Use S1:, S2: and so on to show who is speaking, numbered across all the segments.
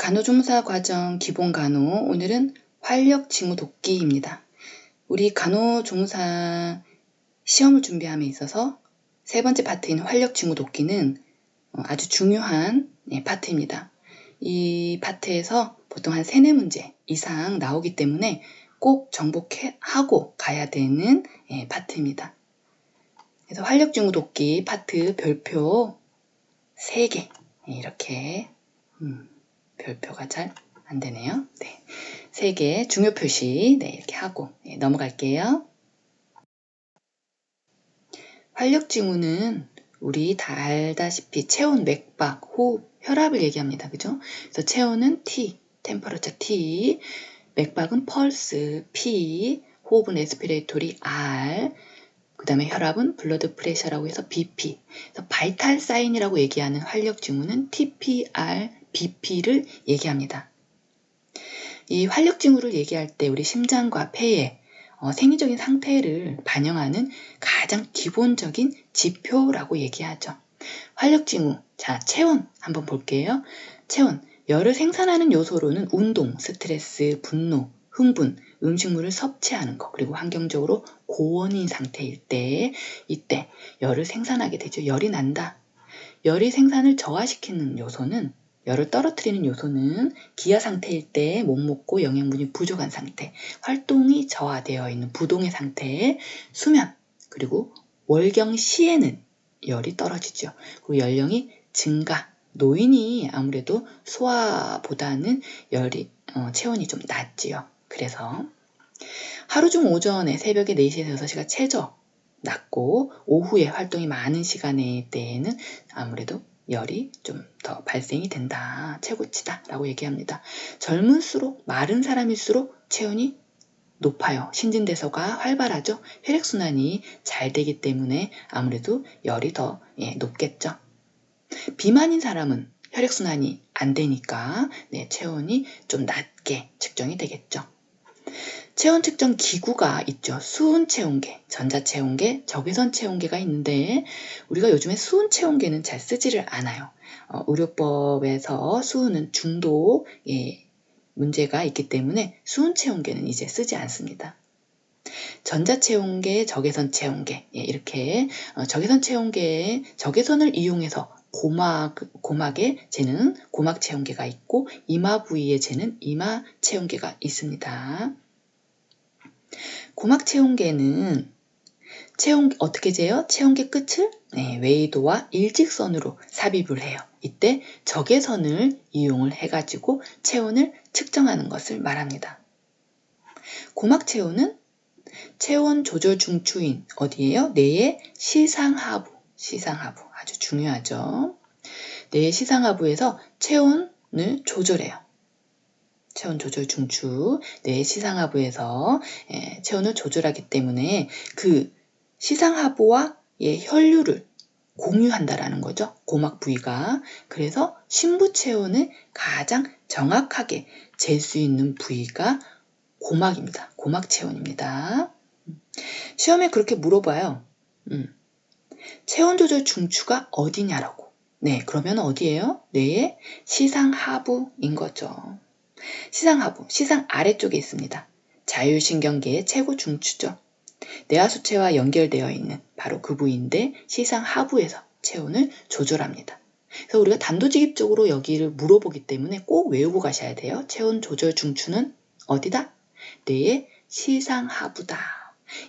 S1: 간호조무사 과정 기본간호, 오늘은 활력징후 돕기입니다. 우리 간호조무사 시험을 준비함에 있어서 세 번째 파트인 활력징후 돕기는 아주 중요한 파트입니다. 이 파트에서 보통 한 3, 4문제 이상 나오기 때문에 꼭 정복하고 가야 되는 파트입니다. 그래서 활력징후 돕기 파트 별표 3개 이렇게 별표가 잘 안되네요. 네, 3개 중요 표시 이렇게 하고 넘어갈게요. 활력징후는 우리 다 알다시피 체온, 맥박, 호흡, 혈압을 얘기합니다. 그죠? 그래서 체온은 T, 템퍼러처 T, 맥박은 펄스 P, 호흡은 레스피레이토리 R, 그 다음에 혈압은 블러드 프레셔라고 해서 BP. 그래서 바이탈 사인이라고 얘기하는 활력징후는 TPR, BP를 얘기합니다. 이 활력징후를 얘기할 때 우리 심장과 폐의 생리적인 상태를 반영하는 가장 기본적인 지표라고 얘기하죠. 활력징후, 자, 체온 한번 볼게요. 체온, 열을 생산하는 요소로는 운동, 스트레스, 분노, 흥분, 음식물을 섭취하는 것, 그리고 환경적으로 고온인 상태일 때, 이때 열을 생산하게 되죠. 열이 난다. 열이 생산을 저하시키는 요소는, 열을 떨어뜨리는 요소는 기아 상태일 때 못 먹고 영양분이 부족한 상태, 활동이 저하되어 있는 부동의 상태, 수면, 그리고 월경 시에는 열이 떨어지죠. 그리고 연령이 증가, 노인이 아무래도 소아보다는 체온이 좀 낮지요. 그래서 하루 중 오전에 새벽에 4시에서 6시가 최저 낮고 오후에 활동이 많은 시간에 때에는 아무래도 열이 좀 더 발생이 된다. 최고치다 라고 얘기합니다. 젊을수록 마른 사람일수록 체온이 높아요. 신진대사가 활발하죠. 혈액순환이 잘 되기 때문에 아무래도 열이 더 높겠죠. 비만인 사람은 혈액순환이 안 되니까 체온이 좀 낮게 측정이 되겠죠. 체온 측정 기구가 있죠. 수은체온계, 전자체온계, 적외선체온계가 있는데 우리가 요즘에 수은체온계는 잘 쓰지를 않아요. 의료법에서 수은은 중도 문제가 있기 때문에 수은체온계는 이제 쓰지 않습니다. 전자체온계, 적외선체온계 이렇게 적외선체온계에 적외선을 이용해서 고막에 재는 고막체온계가 있고 이마 부위에 재는 이마체온계가 있습니다. 고막체온계는 어떻게 재요? 체온계 끝을 웨이도와 일직선으로 삽입을 해요. 이때 적외선을 이용을 해가지고 체온을 측정하는 것을 말합니다. 고막체온은 체온 조절 중추인 어디예요? 뇌의 시상하부 아주 중요하죠. 뇌의 시상하부에서 체온을 조절해요. 체온 조절 중추, 뇌의 시상하부에서 체온을 조절하기 때문에 그 시상하부와 혈류를 공유한다라는 거죠. 고막 부위가. 그래서 심부 체온을 가장 정확하게 잴 수 있는 부위가 고막입니다. 고막 체온입니다. 시험에 그렇게 물어봐요. 체온 조절 중추가 어디냐라고. 그러면 어디예요? 뇌의 시상하부인 거죠. 시상하부, 시상 아래쪽에 있습니다. 자율신경계의 최고 중추죠. 뇌하수체와 연결되어 있는 바로 그 부위인데 시상하부에서 체온을 조절합니다. 그래서 우리가 단도직입적으로 여기를 물어보기 때문에 꼭 외우고 가셔야 돼요. 체온 조절 중추는 어디다? 뇌의 시상하부다.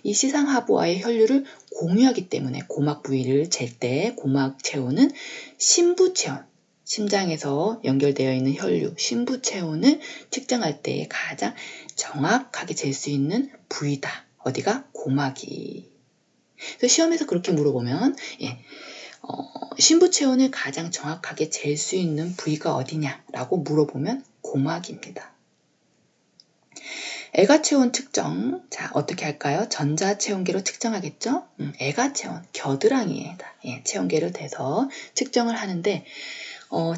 S1: 이 시상하부와의 혈류를 공유하기 때문에 고막 부위를 잴 때 고막 체온은 심부체온, 심장에서 연결되어 있는 혈류, 심부체온을 측정할 때 가장 정확하게 잴 수 있는 부위다. 어디가? 고막이. 그래서 시험에서 그렇게 물어보면 심부체온을 가장 정확하게 잴 수 있는 부위가 어디냐라고 물어보면 고막입니다. 애가체온 측정, 자 어떻게 할까요? 전자체온계로 측정하겠죠? 애가체온, 겨드랑이에다 체온계를 대서 측정을 하는데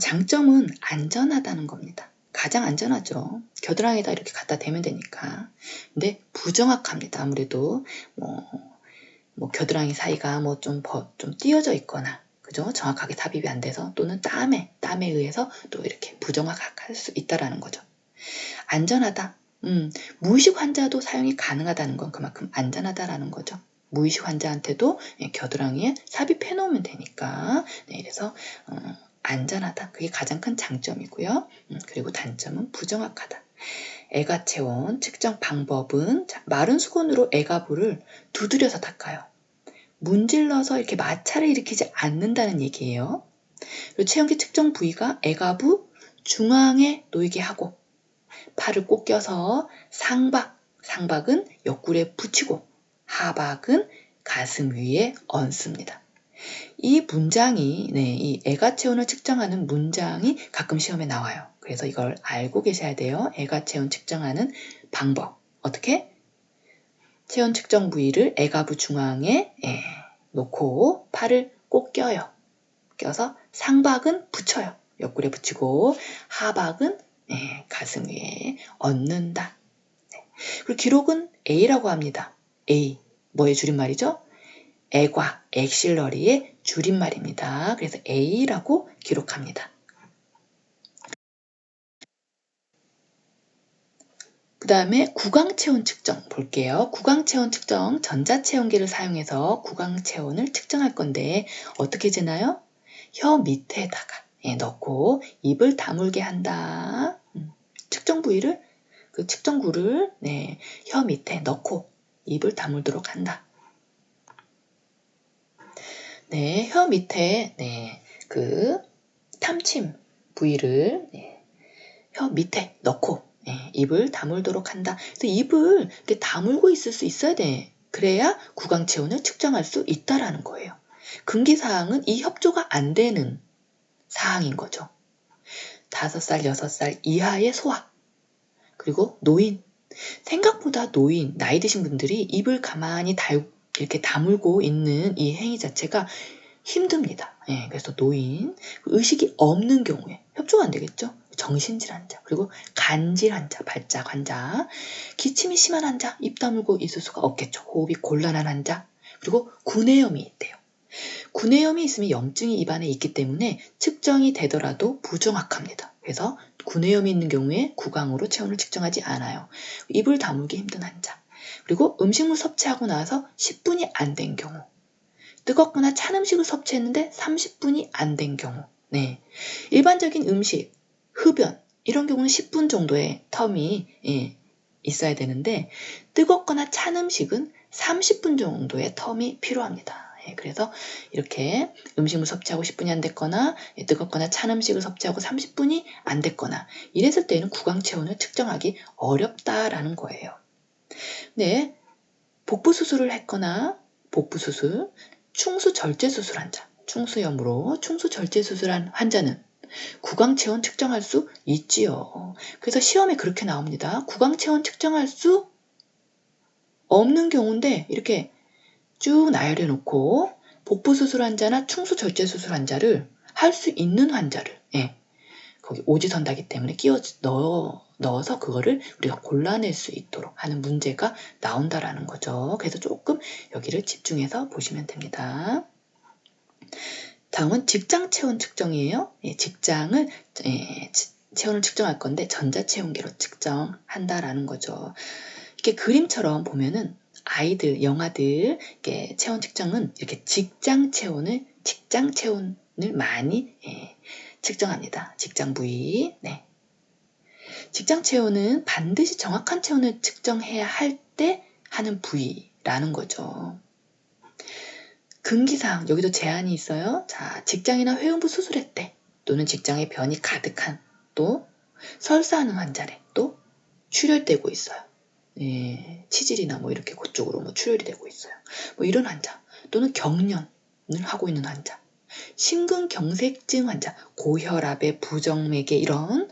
S1: 장점은 안전하다는 겁니다. 가장 안전하죠. 겨드랑이에다 이렇게 갖다 대면 되니까. 근데 부정확합니다. 아무래도 뭐 겨드랑이 사이가 좀 띄어져 있거나 그죠? 정확하게 삽입이 안 돼서 또는 땀에 의해서 또 이렇게 부정확할 수 있다라는 거죠. 안전하다. 무의식 환자도 사용이 가능하다는 건 그만큼 안전하다라는 거죠. 무의식 환자한테도 겨드랑이에 삽입해 놓으면 되니까. 네, 그래서 안전하다. 그게 가장 큰 장점이고요. 그리고 단점은 부정확하다. 애가체온 측정 방법은 마른 수건으로 애가부를 두드려서 닦아요. 문질러서 이렇게 마찰을 일으키지 않는다는 얘기예요. 그리고 체온계 측정 부위가 애가부 중앙에 놓이게 하고 팔을 꼭 껴서 상박은 옆구리에 붙이고 하박은 가슴 위에 얹습니다. 이 문장이 이 애가체온을 측정하는 문장이 가끔 시험에 나와요. 그래서 이걸 알고 계셔야 돼요. 애가체온 측정하는 방법. 어떻게? 체온 측정 부위를 애가부 중앙에 놓고 팔을 꼭 껴요. 껴서 상박은 붙여요. 옆구리에 붙이고 하박은 가슴 위에 얹는다. 그리고 기록은 A라고 합니다. A. 뭐의 줄임말이죠? 애과, 엑실러리의 줄임말입니다. 그래서 A라고 기록합니다. 그 다음에 구강체온 측정 볼게요. 구강체온 측정 전자체온계를 사용해서 구강체온을 측정할 건데 어떻게 재나요? 혀 밑에다가 넣고 입을 다물게 한다. 측정 부위를 그 측정구를 혀 밑에 넣고 입을 다물도록 한다. 혀 밑에 그 탐침 부위를 혀 밑에 넣고 입을 다물도록 한다. 그래서 입을 이렇게 다물고 있을 수 있어야 돼. 그래야 구강체온을 측정할 수 있다라는 거예요. 금기사항은 이 협조가 안 되는 사항인 거죠. 5살, 6살 이하의 소아, 그리고 노인. 생각보다 노인, 나이 드신 분들이 입을 가만히 이렇게 다물고 있는 이 행위 자체가 힘듭니다. 그래서 노인, 의식이 없는 경우에 협조가 안 되겠죠. 정신질 환자, 그리고 간질 환자, 발작 환자, 기침이 심한 환자, 입 다물고 있을 수가 없겠죠. 호흡이 곤란한 환자, 그리고 구내염이 있대요. 구내염이 있으면 염증이 입안에 있기 때문에 측정이 되더라도 부정확합니다. 그래서 구내염이 있는 경우에 구강으로 체온을 측정하지 않아요. 입을 다물기 힘든 환자, 그리고 음식물 섭취하고 나서 10분이 안 된 경우, 뜨겁거나 찬 음식을 섭취했는데 30분이 안 된 경우, 일반적인 음식, 흡연 이런 경우는 10분 정도의 텀이 있어야 되는데 뜨겁거나 찬 음식은 30분 정도의 텀이 필요합니다. 그래서 이렇게 음식물 섭취하고 10분이 안 됐거나 뜨겁거나 찬 음식을 섭취하고 30분이 안 됐거나 이랬을 때는 구강체온을 측정하기 어렵다라는 거예요. 복부 수술을 했거나 복부 수술, 충수절제 수술 환자, 충수염으로 충수절제 수술한 환자는 구강체온 측정할 수 있지요. 그래서 시험에 그렇게 나옵니다. 구강체온 측정할 수 없는 경우인데 이렇게 쭉 나열해 놓고 복부 수술 환자나 충수 절제 수술 환자를 할 수 있는 환자를 거기 오지선다기 때문에 넣어서 그거를 우리가 골라낼 수 있도록 하는 문제가 나온다라는 거죠. 그래서 조금 여기를 집중해서 보시면 됩니다. 다음은 직장 체온 측정이에요. 직장을 체온을 측정할 건데 전자체온계로 측정한다라는 거죠. 이렇게 그림처럼 보면은 아이들, 영아들 체온 측정은 이렇게 직장 체온을 많이 측정합니다. 직장 부위. 직장 체온은 반드시 정확한 체온을 측정해야 할 때 하는 부위라는 거죠. 금기사항, 여기도 제한이 있어요. 자, 직장이나 회음부 수술했대. 또는 직장에 변이 가득한, 또 설사하는 환자래. 또 출혈되고 있어요. 치질이나 이렇게 그쪽으로 출혈이 되고 있어요. 이런 환자, 또는 경련을 하고 있는 환자, 심근경색증 환자, 고혈압에 부정맥에 이런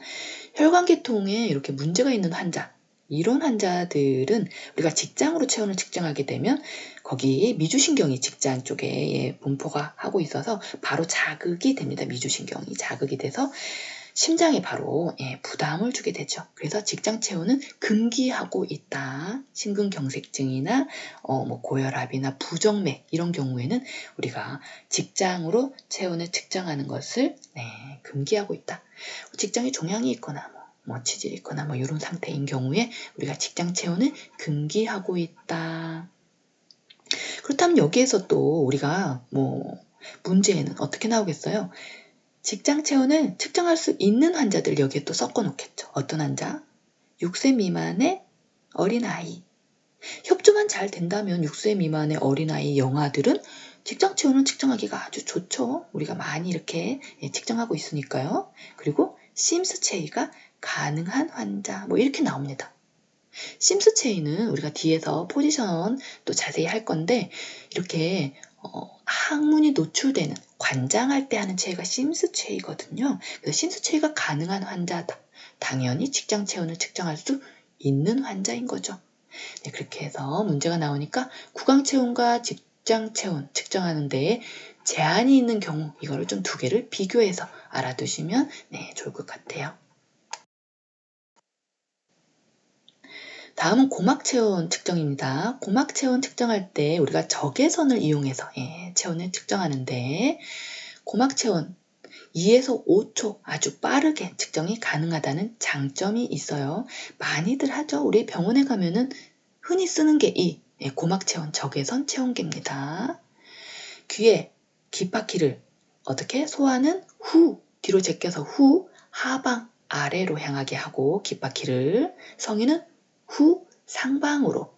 S1: 혈관계통에 이렇게 문제가 있는 환자, 이런 환자들은 우리가 직장으로 체온을 측정하게 되면 거기 미주신경이 직장 쪽에 분포가 하고 있어서 바로 자극이 됩니다. 미주신경이 자극이 돼서 심장에 바로 부담을 주게 되죠. 그래서 직장 체온은 금기하고 있다. 심근경색증이나 뭐 고혈압이나 부정맥 이런 경우에는 우리가 직장으로 체온을 측정하는 것을 금기하고 있다. 직장에 종양이 있거나 뭐 치질이 있거나 뭐 이런 상태인 경우에 우리가 직장 체온을 금기하고 있다. 그렇다면 여기에서 또 우리가 뭐 문제에는 어떻게 나오겠어요? 직장 체온을 측정할 수 있는 환자들 여기에 또 섞어 놓겠죠. 어떤 환자? 6세 미만의 어린아이. 협조만 잘 된다면 6세 미만의 어린아이 영아들은 직장 체온을 측정하기가 아주 좋죠. 우리가 많이 이렇게 측정하고 있으니까요. 그리고 심스 체이가 가능한 환자 뭐 이렇게 나옵니다. 심스 체이는 우리가 뒤에서 포지션 또 자세히 할 건데 이렇게 항문이 노출되는 관장할 때 하는 체위가 심스 체위거든요. 그래서 심스 체위가 가능한 환자다. 당연히 직장 체온을 측정할 수 있는 환자인 거죠. 네, 그렇게 해서 문제가 나오니까 구강 체온과 직장 체온 측정하는 데에 제한이 있는 경우 이거를 좀 두 개를 비교해서 알아두시면 좋을 것 같아요. 다음은 고막체온 측정입니다. 고막체온 측정할 때 우리가 적외선을 이용해서 체온을 측정하는데 고막체온 2에서 5초 아주 빠르게 측정이 가능하다는 장점이 있어요. 많이들 하죠. 우리 병원에 가면은 흔히 쓰는 게 이 고막체온 적외선 체온계입니다. 귀에 귓바퀴를 어떻게 소화는 후 뒤로 제껴서 후 하방 아래로 향하게 하고 귓바퀴를 성인은 후 상방으로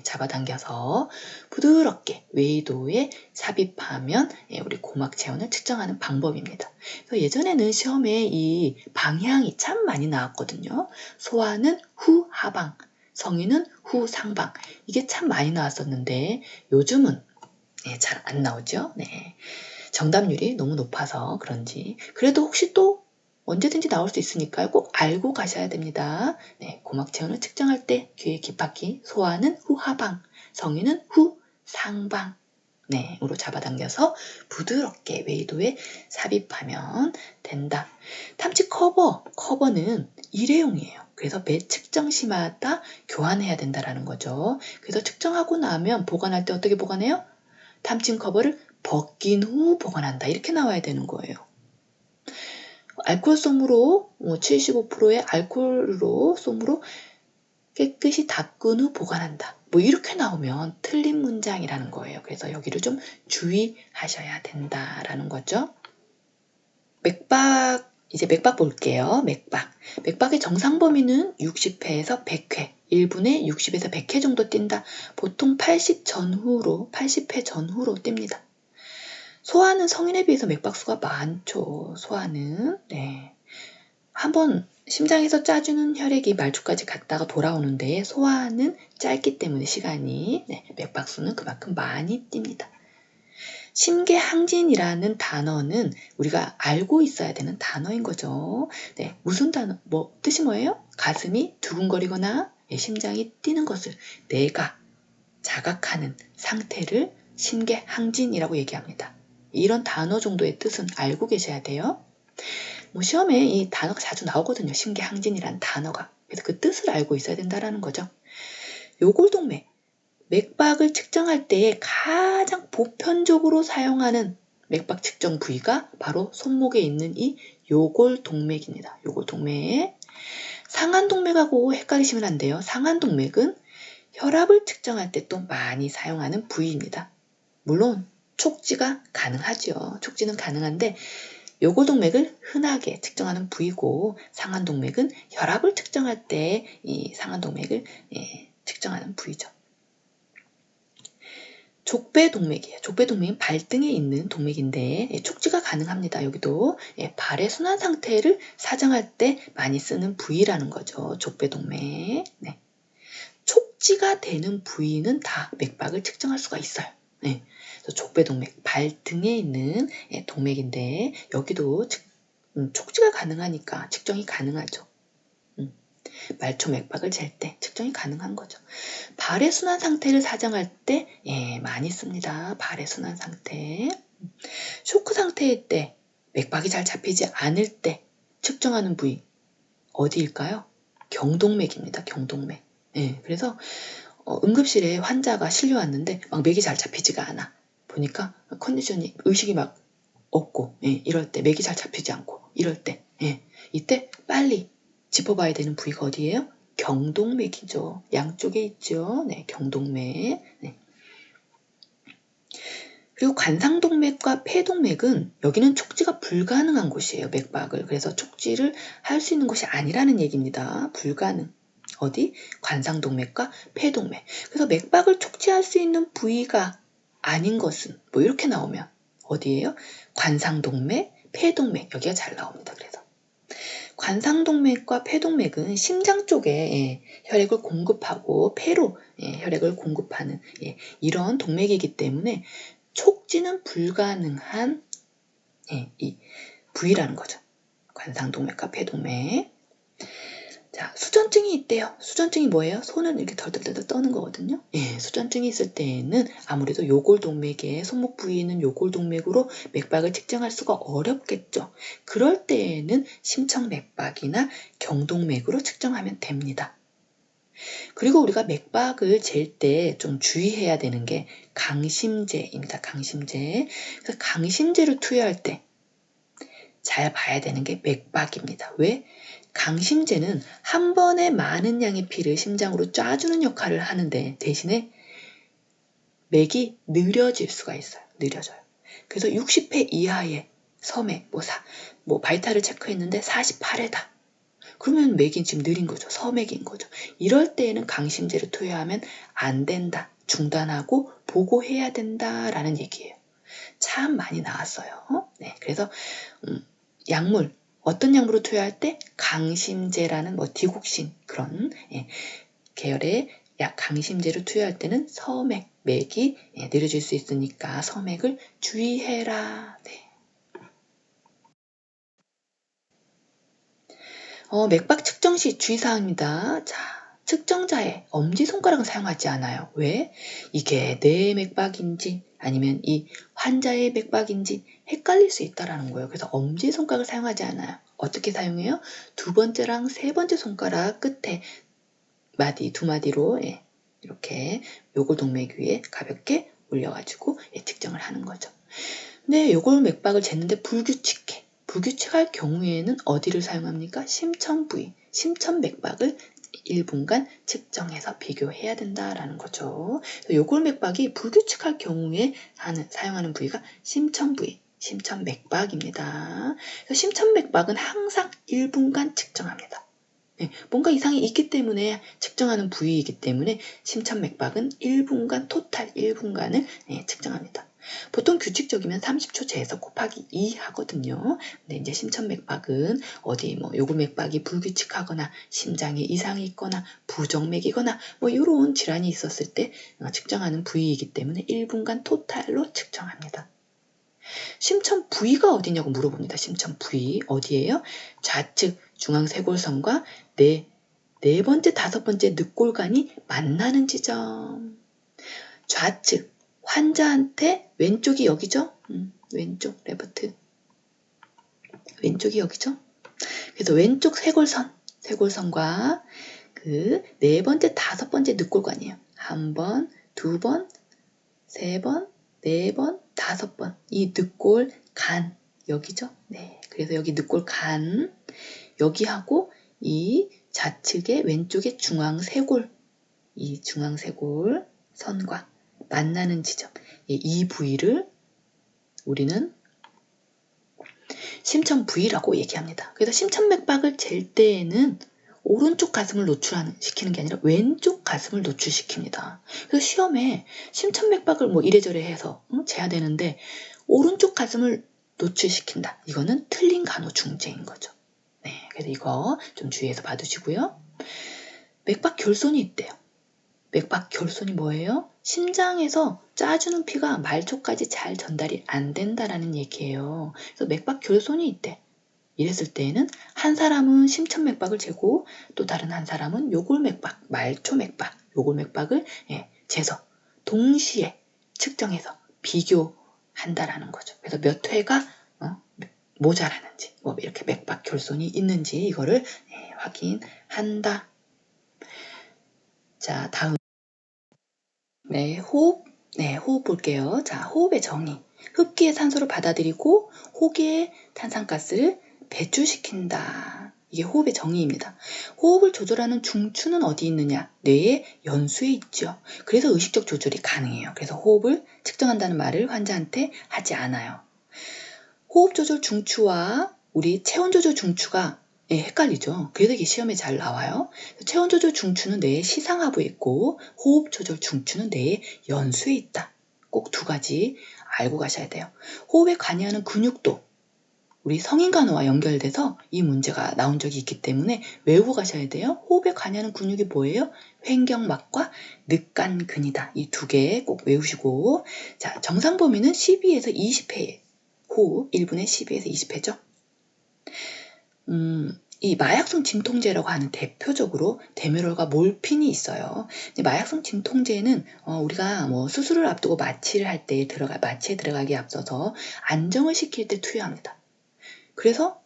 S1: 잡아당겨서 부드럽게 외도에 삽입하면 우리 고막 체온을 측정하는 방법입니다. 그래서 예전에는 시험에 이 방향이 참 많이 나왔거든요. 소아는 후 하방, 성인은 후 상방. 이게 참 많이 나왔었는데 요즘은 잘 안 나오죠. 정답률이 너무 높아서 그런지. 그래도 혹시 또 언제든지 나올 수 있으니까요. 꼭 알고 가셔야 됩니다. 고막 체온을 측정할 때 귀의 귓바퀴, 소아는 후 하방, 성인은 후 상방 으로 잡아당겨서 부드럽게 외도에 삽입하면 된다. 탐지 커버는 일회용이에요. 그래서 매 측정 시마다 교환해야 된다라는 거죠. 그래서 측정하고 나면 보관할 때 어떻게 보관해요? 탐침 커버를 벗긴 후 보관한다. 이렇게 나와야 되는 거예요. 알코올 솜으로 75%의 알코올로 솜으로 깨끗이 닦은 후 보관한다. 뭐 이렇게 나오면 틀린 문장이라는 거예요. 그래서 여기를 좀 주의하셔야 된다라는 거죠. 이제 맥박 볼게요. 맥박의 정상 범위는 60회에서 100회, 1분에 60에서 100회 정도 뛴다. 보통 80회 전후로 뜁니다. 소아는 성인에 비해서 맥박수가 많죠. 소아는 한번 심장에서 짜주는 혈액이 말초까지 갔다가 돌아오는데 소아는 짧기 때문에 시간이 맥박수는 그만큼 많이 뜁니다. 심계항진이라는 단어는 우리가 알고 있어야 되는 단어인 거죠. 무슨 단어? 뜻이 뭐예요? 가슴이 두근거리거나 심장이 뛰는 것을 내가 자각하는 상태를 심계항진이라고 얘기합니다. 이런 단어 정도의 뜻은 알고 계셔야 돼요. 시험에 이 단어가 자주 나오거든요. 심계항진이라는 단어가. 그래서 그 뜻을 알고 있어야 된다는 거죠. 요골동맥, 맥박을 측정할 때 가장 보편적으로 사용하는 맥박 측정 부위가 바로 손목에 있는 이 요골동맥입니다. 요골동맥. 상안동맥하고 헷갈리시면 안 돼요. 상안동맥은 혈압을 측정할 때 또 많이 사용하는 부위입니다. 물론 촉지가 가능하죠. 촉지는 가능한데 요골동맥을 흔하게 측정하는 부위고 상안동맥은 혈압을 측정할 때 이 상안동맥을 측정하는 부위죠. 족배동맥이에요. 족배동맥은 발등에 있는 동맥인데 촉지가 가능합니다. 여기도 발의 순환 상태를 사정할 때 많이 쓰는 부위라는 거죠. 족배동맥. 촉지가 되는 부위는 다 맥박을 측정할 수가 있어요. 족배동맥, 발등에 있는 동맥인데 여기도 촉지가 가능하니까 측정이 가능하죠. 말초 맥박을 잴 때 측정이 가능한 거죠. 발의 순환 상태를 사정할 때 많이 씁니다. 발의 순환 상태. 쇼크 상태일 때 맥박이 잘 잡히지 않을 때 측정하는 부위 어디일까요? 경동맥입니다. 경동맥. 예, 그래서 응급실에 환자가 실려왔는데 막 맥이 잘 잡히지가 않아. 보니까 컨디션이 의식이 막 없고, 예, 이럴 때 맥이 잘 잡히지 않고 이럴 때, 예, 이때 빨리 짚어봐야 되는 부위가 어디예요? 경동맥이죠. 양쪽에 있죠. 네, 경동맥. 네. 그리고 관상동맥과 폐동맥은 여기는 촉지가 불가능한 곳이에요. 맥박을. 그래서 촉지를 할 수 있는 곳이 아니라는 얘기입니다. 불가능. 어디? 관상동맥과 폐동맥. 그래서 맥박을 촉지할 수 있는 부위가 아닌 것은 뭐 이렇게 나오면 어디예요? 관상동맥, 폐동맥. 여기가 잘 나옵니다. 그래서 관상동맥과 폐동맥은 심장 쪽에 혈액을 공급하고 폐로 혈액을 공급하는 이런 동맥이기 때문에 촉지는 불가능한 이 부위라는 거죠. 관상동맥과 폐동맥. 자, 수전증이 있대요. 수전증이 뭐예요? 손을 이렇게 덜덜덜 떠는 거거든요. 수전증이 있을 때에는 아무래도 요골동맥에 손목 부위에 있는 요골동맥으로 맥박을 측정할 수가 어렵겠죠. 그럴 때에는 심청맥박이나 경동맥으로 측정하면 됩니다. 그리고 우리가 맥박을 잴 때 좀 주의해야 되는 게 강심제입니다. 강심제. 그래서 강심제를 투여할 때 잘 봐야 되는 게 맥박입니다. 왜? 강심제는 한 번에 많은 양의 피를 심장으로 쏴주는 역할을 하는데 대신에 맥이 느려질 수가 있어요. 느려져요. 그래서 60회 이하의 섬액, 바이탈을 체크했는데 48회다. 그러면 맥이 지금 느린 거죠. 섬액인 거죠. 이럴 때에는 강심제를 투여하면 안 된다. 중단하고 보고해야 된다라는 얘기예요. 참 많이 나왔어요. 네, 그래서 약물, 어떤 약물을 투여할 때 강심제라는 디국신 그런 계열의 약 강심제를 투여할 때는 섬액, 맥이 느려질 수 있으니까 섬액을 주의해라. 네. 맥박 측정 시 주의사항입니다. 자, 측정자의 엄지손가락을 사용하지 않아요. 왜? 이게 내 맥박인지 아니면 이 환자의 맥박인지 헷갈릴 수 있다는 거예요. 그래서 엄지손가락을 사용하지 않아요. 어떻게 사용해요? 두 번째랑 세 번째 손가락 끝에 두 마디로 이렇게 요골동맥 위에 가볍게 올려가지고 측정을 하는 거죠. 근데 요골 맥박을 쟀는데 불규칙할 경우에는 어디를 사용합니까? 심천 부위, 심천 맥박을 1분간 측정해서 비교해야 된다라는 거죠. 요골 맥박이 불규칙할 경우에 사용하는 부위가 심천 부위, 심천 맥박입니다. 심천 맥박은 항상 1분간 측정합니다. 뭔가 이상이 있기 때문에 측정하는 부위이기 때문에 심천 맥박은 1분간 토탈 1분간을 측정합니다. 보통 규칙적이면 30초 재서 곱하기 2 하거든요. 근데 이제 심천맥박은 어디 요골맥박이 불규칙하거나 심장에 이상이 있거나 부정맥이거나 이런 질환이 있었을 때 측정하는 부위이기 때문에 1분간 토탈로 측정합니다. 심천 부위가 어디냐고 물어봅니다. 심천 부위 어디예요? 좌측 중앙쇄골선과 네 번째, 다섯 번째 늑골간이 만나는 지점. 좌측 환자한테 왼쪽이 여기죠? 왼쪽 레프트 왼쪽이 여기죠? 그래서 왼쪽 쇄골선과 그 네 번째, 다섯 번째 늑골관이에요. 한 번, 두 번, 세 번, 네 번, 다섯 번. 이 늑골간 여기죠? 네. 그래서 여기 늑골간 여기하고 이 좌측의 왼쪽의 중앙쇄골 이 중앙쇄골 선과 만나는 지점 이 부위를 우리는 심천 부위라고 얘기합니다. 그래서 심천맥박을 잴 때에는 오른쪽 가슴을 노출시키는 게 아니라 왼쪽 가슴을 노출시킵니다. 그래서 시험에 심천맥박을 이래저래 해서 재야 되는데 오른쪽 가슴을 노출시킨다. 이거는 틀린 간호중재인 거죠. 네, 그래서 이거 좀 주의해서 봐두시고요. 맥박 결손이 있대요. 맥박 결손이 뭐예요? 심장에서 짜주는 피가 말초까지 잘 전달이 안 된다라는 얘기예요. 그래서 맥박 결손이 있대. 이랬을 때에는 한 사람은 심천맥박을 재고 또 다른 한 사람은 요골맥박, 말초맥박, 요골맥박을 재서 동시에 측정해서 비교한다라는 거죠. 그래서 몇 회가 모자라는지, 뭐 이렇게 맥박 결손이 있는지 이거를 확인한다. 자, 다음. 네, 호흡. 네, 호흡 볼게요. 자, 호흡의 정의. 흡기의 산소를 받아들이고 호기의 탄산가스를 배출시킨다. 이게 호흡의 정의입니다. 호흡을 조절하는 중추는 어디 있느냐? 뇌의 연수에 있죠. 그래서 의식적 조절이 가능해요. 그래서 호흡을 측정한다는 말을 환자한테 하지 않아요. 호흡 조절 중추와 우리 체온 조절 중추가 헷갈리죠. 그래서 이게 시험에 잘 나와요. 체온 조절 중추는 뇌의 시상하부에 있고 호흡 조절 중추는 뇌의 연수에 있다. 꼭 두 가지 알고 가셔야 돼요. 호흡에 관여하는 근육도 우리 성인간호와 연결돼서 이 문제가 나온 적이 있기 때문에 외우고 가셔야 돼요. 호흡에 관여하는 근육이 뭐예요? 횡격막과 늑간근이다. 이 두 개 꼭 외우시고, 자, 정상 범위는 12에서 20회 호흡, 1분에 12에서 20회죠. 이 마약성 진통제라고 하는 대표적으로 데메롤과 몰핀이 있어요. 마약성 진통제는 우리가 뭐 수술을 앞두고 마취를 할 때 마취에 들어가기 앞서서 안정을 시킬 때 투여합니다. 그래서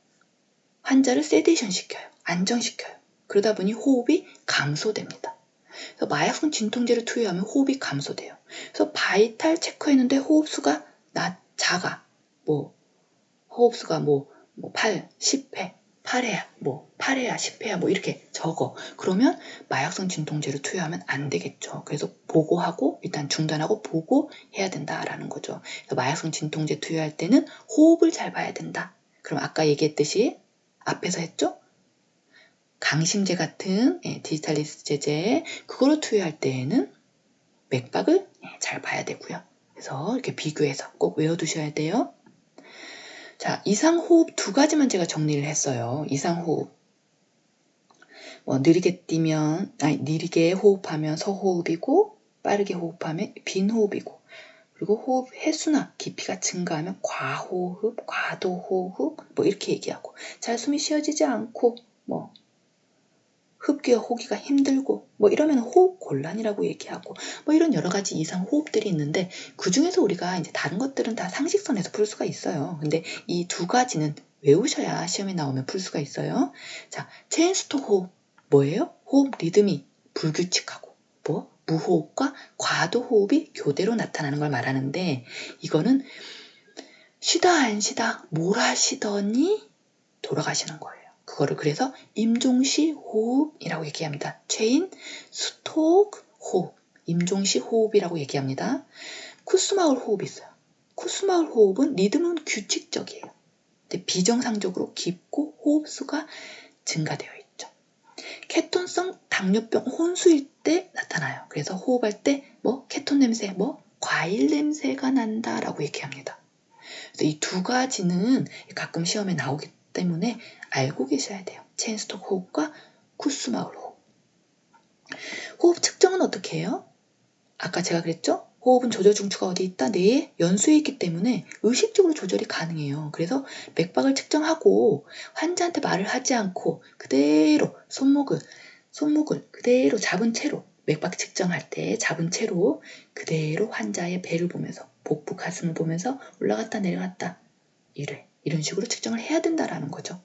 S1: 환자를 세데이션 시켜요. 안정시켜요. 그러다 보니 호흡이 감소됩니다. 그래서 마약성 진통제를 투여하면 호흡이 감소돼요. 그래서 바이탈 체크했는데 호흡수가 작아. 호흡수가 8, 10회, 8회야, 8회야, 10회야, 이렇게 적어. 그러면 마약성 진통제를 투여하면 안 되겠죠. 그래서 보고하고, 일단 중단하고 보고 해야 된다라는 거죠. 그래서 마약성 진통제 투여할 때는 호흡을 잘 봐야 된다. 그럼 아까 얘기했듯이 앞에서 했죠? 강심제 같은 디지탈리스 제제 그거를 투여할 때에는 맥박을 잘 봐야 되고요. 그래서 이렇게 비교해서 꼭 외워두셔야 돼요. 자, 이상호흡 두 가지만 제가 정리를 했어요. 이상호흡. 느리게 호흡하면 서호흡이고 빠르게 호흡하면 빈호흡이고 그리고 호흡 횟수나 깊이가 증가하면 과호흡, 과도호흡 이렇게 얘기하고 잘 숨이 쉬어지지 않고 흡기와 호기가 힘들고 이러면 호흡 곤란이라고 얘기하고 이런 여러 가지 이상 호흡들이 있는데 그 중에서 우리가 이제 다른 것들은 다 상식선에서 풀 수가 있어요. 근데 이 두 가지는 외우셔야 시험에 나오면 풀 수가 있어요. 자, 체인스톡 호흡 뭐예요? 호흡 리듬이 불규칙하고 무호흡과 과도호흡이 교대로 나타나는 걸 말하는데 이거는 쉬다 안 쉬다 뭘 하시더니 돌아가시는 거예요. 그거를 그래서 임종시 호흡이라고 얘기합니다. 체인 스톡 호흡, 임종시 호흡이라고 얘기합니다. 쿠스마울 호흡이 있어요. 쿠스마울 호흡은 리듬은 규칙적이에요. 근데 비정상적으로 깊고 호흡수가 증가되어 있죠. 케톤성 당뇨병 혼수일 때 나타나요. 그래서 호흡할 때 케톤 냄새, 과일 냄새가 난다라고 얘기합니다. 그래서 이 두 가지는 가끔 시험에 나오기 때문에 알고 계셔야 돼요. 체인스톡 호흡과 쿠스마울 호흡. 호흡 측정은 어떻게 해요? 아까 제가 그랬죠? 호흡은 조절 중추가 어디 있다? 뇌에 연수에 있기 때문에 의식적으로 조절이 가능해요. 그래서 맥박을 측정하고 환자한테 말을 하지 않고 그대로 손목을 그대로 잡은 채로 맥박 측정할 때 잡은 채로 그대로 환자의 배를 보면서 복부 가슴을 보면서 올라갔다 내려갔다 1회 이런 식으로 측정을 해야 된다라는 거죠.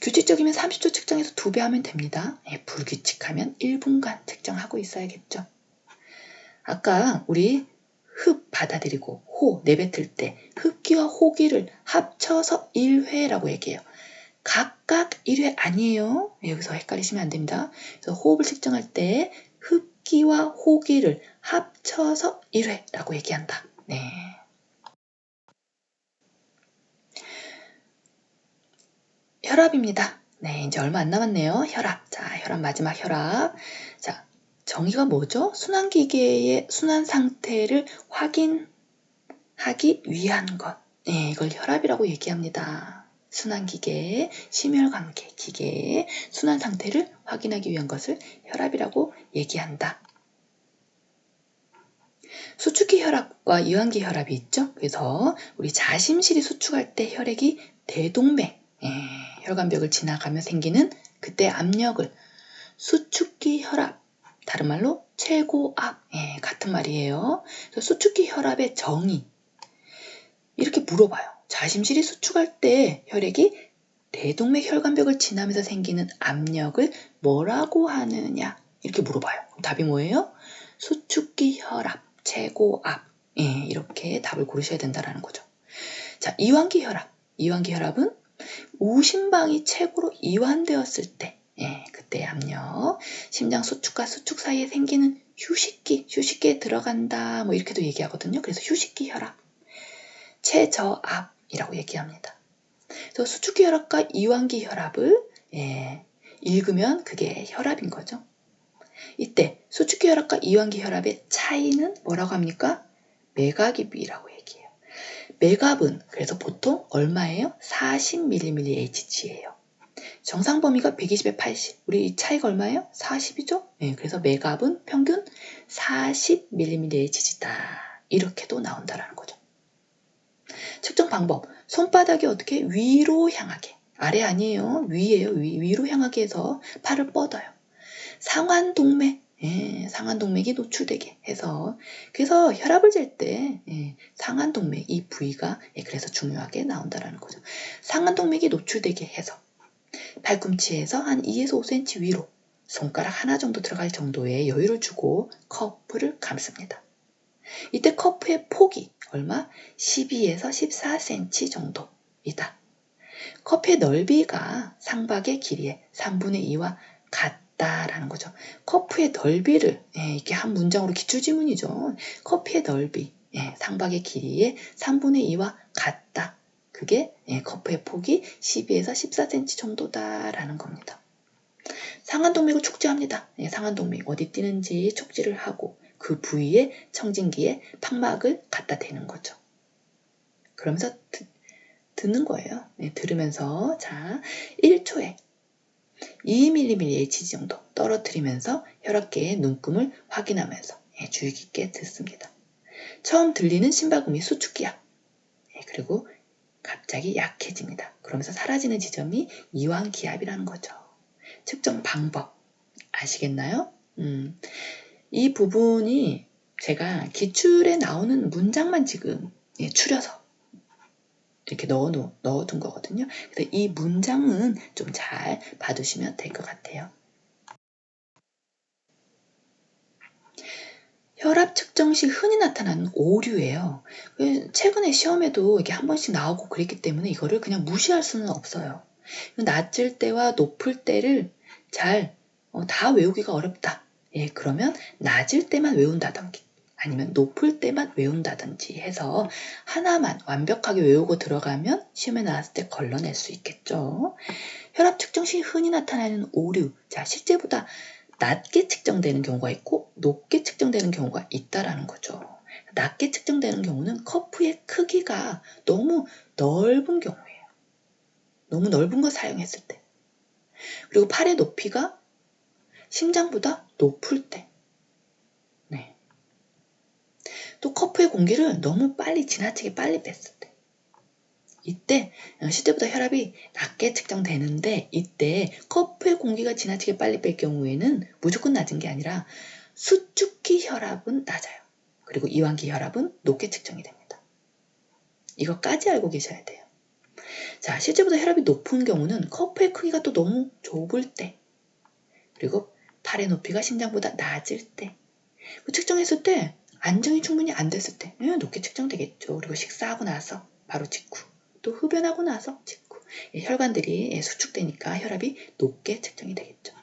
S1: 규칙적이면 30초 측정해서 2배 하면 됩니다. 불규칙하면 1분간 측정하고 있어야겠죠. 아까 우리 흡 받아들이고 호 내뱉을 때 흡기와 호기를 합쳐서 1회라고 얘기해요. 각각 1회 아니에요. 여기서 헷갈리시면 안 됩니다. 그래서 호흡을 측정할 때 흡기와 호기를 합쳐서 1회라고 얘기한다. 네. 혈압입니다. 네, 이제 얼마 안 남았네요. 혈압. 자, 혈압 마지막 혈압. 자, 정의가 뭐죠? 순환기계의 순환 상태를 확인하기 위한 것. 네, 이걸 혈압이라고 얘기합니다. 순환기계, 심혈관계 기계의 순환 상태를 확인하기 위한 것을 혈압이라고 얘기한다. 수축기 혈압과 이완기 혈압이 있죠. 그래서 우리 자심실이 수축할 때 혈액이 대동맥, 혈관벽을 지나가며 생기는 그때 압력을 수축기 혈압, 다른 말로 최고압, 같은 말이에요. 수축기 혈압의 정의 이렇게 물어봐요. 좌심실이 수축할 때 혈액이 대동맥 혈관벽을 지나면서 생기는 압력을 뭐라고 하느냐 이렇게 물어봐요. 그럼 답이 뭐예요? 수축기 혈압, 최고압. 예, 이렇게 답을 고르셔야 된다는 거죠. 자, 이완기 혈압. 이완기 혈압은 우심방이 최고로 이완되었을 때, 예, 그때의 압력, 심장 수축과 수축 사이에 생기는 휴식기에 들어간다, 뭐 이렇게도 얘기하거든요. 그래서 휴식기 혈압, 최저압이라고 얘기합니다. 그래서 수축기 혈압과 이완기 혈압을 읽으면 그게 혈압인 거죠. 이때 수축기 혈압과 이완기 혈압의 차이는 뭐라고 합니까? 맥압이라고 얘기해요. 맥압은 그래서 보통 얼마예요? 40mmHg예요. 정상 범위가 120에 80. 우리 이 차이가 얼마예요? 40이죠? 네, 그래서 맥압은 평균 40mmHg다. 이렇게도 나온다라는 거죠. 측정 방법. 손바닥이 어떻게 위로 향하게. 아래 아니에요. 위에요. 위로 향하게 해서 팔을 뻗어요. 상완동맥. 상완동맥이 노출되게 해서 그래서 혈압을 잴 때 상완동맥 이 부위가 그래서 중요하게 나온다라는 거죠. 상완동맥이 노출되게 해서 팔꿈치에서 한 2에서 5cm 위로 손가락 하나 정도 들어갈 정도의 여유를 주고 커프를 감습니다. 이때 커프의 폭이 얼마? 12에서 14cm 정도이다. 커프의 넓이가 상박의 길이의 3분의 2와 같다라는 거죠. 커프의 넓이를 이렇게 한 문장으로 기출지문이죠. 커프의 넓이 상박의 길이의 3분의 2와 같다. 그게 커프의 폭이 12에서 14cm 정도다라는 겁니다. 상완동맥을 촉지합니다. 상완동맥 어디 뛰는지 촉지를 하고 그 부위에 청진기에 팍막을 갖다 대는 거죠. 그러면서 듣는 거예요. 들으면서 자 1초에 2mmHg 정도 떨어뜨리면서 혈압계의 눈금을 확인하면서 주의 깊게 듣습니다. 처음 들리는 심박음이 수축기압. 그리고 갑자기 약해집니다. 그러면서 사라지는 지점이 이완기압이라는 거죠. 측정 방법 아시겠나요? 이 부분이 제가 기출에 나오는 문장만 지금 추려서 이렇게 넣어둔 거거든요. 그래서 이 문장은 좀 잘 봐두시면 될 것 같아요. 혈압 측정 시 흔히 나타나는 오류예요. 최근에 시험에도 이게 한 번씩 나오고 그랬기 때문에 이거를 그냥 무시할 수는 없어요. 낮을 때와 높을 때를 다 외우기가 어렵다. 그러면 낮을 때만 외운다든지 아니면 높을 때만 외운다든지 해서 하나만 완벽하게 외우고 들어가면 시험에 나왔을 때 걸러낼 수 있겠죠. 혈압 측정 시 흔히 나타나는 오류. 자, 실제보다 낮게 측정되는 경우가 있고 높게 측정되는 경우가 있다라는 거죠. 낮게 측정되는 경우는 커프의 크기가 너무 넓은 경우예요. 너무 넓은 거 사용했을 때. 그리고 팔의 높이가 심장보다 높을 때. 또 커프의 공기를 너무 지나치게 빨리 뺐을 때. 이때 실제보다 혈압이 낮게 측정되는데 이때 커프의 공기가 지나치게 빨리 뺄 경우에는 무조건 낮은 게 아니라 수축기 혈압은 낮아요. 그리고 이완기 혈압은 높게 측정이 됩니다. 이것까지 알고 계셔야 돼요. 자, 실제보다 혈압이 높은 경우는 커프의 크기가 또 너무 좁을 때 그리고 팔의 높이가 심장보다 낮을 때 측정했을 때 안정이 충분히 안 됐을 때 높게 측정되겠죠. 그리고 식사하고 나서 바로 직후 또 흡연하고 나서 직후 혈관들이 수축되니까 혈압이 높게 측정이 되겠죠.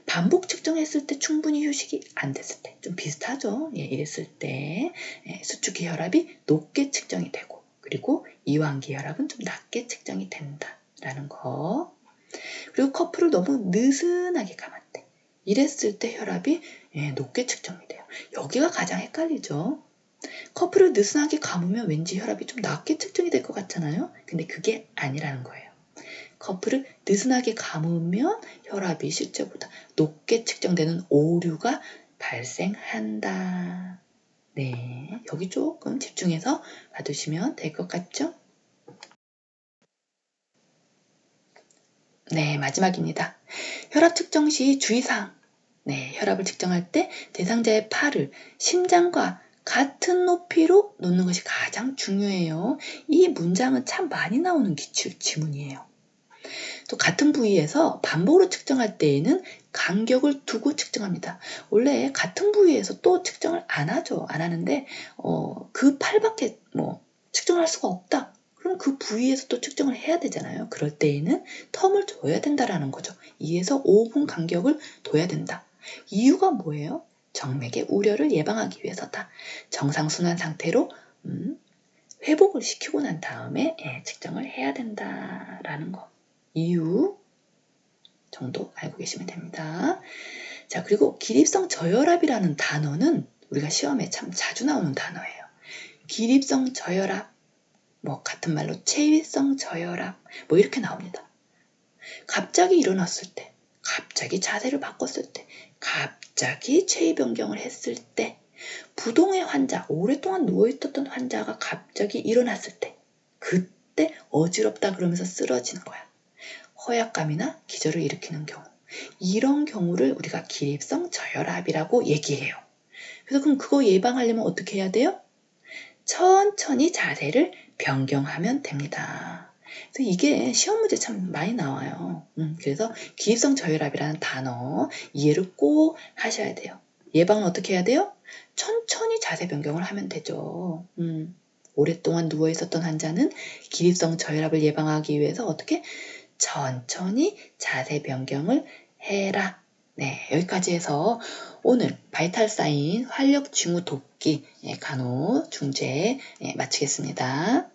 S1: 반복 측정했을 때 충분히 휴식이 안 됐을 때 좀 비슷하죠. 이랬을 때 수축기 혈압이 높게 측정이 되고 그리고 이완기 혈압은 좀 낮게 측정이 된다라는 거. 그리고 커프를 너무 느슨하게 감았대. 이랬을 때 혈압이 높게 측정이 돼요. 여기가 가장 헷갈리죠. 커프를 느슨하게 감으면 왠지 혈압이 좀 낮게 측정이 될 것 같잖아요. 근데 그게 아니라는 거예요. 커프를 느슨하게 감으면 혈압이 실제보다 높게 측정되는 오류가 발생한다. 네, 여기 조금 집중해서 봐두시면 될 것 같죠? 네, 마지막입니다. 혈압 측정 시 주의사항. 혈압을 측정할 때 대상자의 팔을 심장과 같은 높이로 놓는 것이 가장 중요해요. 이 문장은 참 많이 나오는 기출 지문이에요. 또 같은 부위에서 반복으로 측정할 때에는 간격을 두고 측정합니다. 원래 같은 부위에서 또 측정을 안 하죠. 안 하는데 그 팔밖에 측정할 수가 없다. 그럼 그 부위에서 또 측정을 해야 되잖아요. 그럴 때에는 텀을 둬야 된다라는 거죠. 2에서 5분 간격을 둬야 된다. 이유가 뭐예요? 정맥의 우려를 예방하기 위해서다. 정상순환 상태로 회복을 시키고 난 다음에 측정을 해야 된다라는 거. 이유 정도 알고 계시면 됩니다. 자, 그리고 기립성 저혈압이라는 단어는 우리가 시험에 참 자주 나오는 단어예요. 기립성 저혈압, 같은 말로 체위성 저혈압, 이렇게 나옵니다. 갑자기 일어났을 때, 갑자기 자세를 바꿨을 때, 갑자기 체위 변경을 했을 때, 부동의 환자, 오랫동안 누워있었던 환자가 갑자기 일어났을 때, 그때 어지럽다 그러면서 쓰러지는 거야. 허약감이나 기절을 일으키는 경우. 이런 경우를 우리가 기립성 저혈압이라고 얘기해요. 그래서 그럼 그거 예방하려면 어떻게 해야 돼요? 천천히 자세를 변경하면 됩니다. 그래서 이게 시험 문제 참 많이 나와요. 그래서 기립성 저혈압이라는 단어 이해를 꼭 하셔야 돼요. 예방은 어떻게 해야 돼요? 천천히 자세 변경을 하면 되죠. 오랫동안 누워있었던 환자는 기립성 저혈압을 예방하기 위해서 어떻게? 천천히 자세 변경을 해라. 네, 여기까지 해서 오늘 바이탈 사인 활력 징후 돕기 간호 중재 마치겠습니다.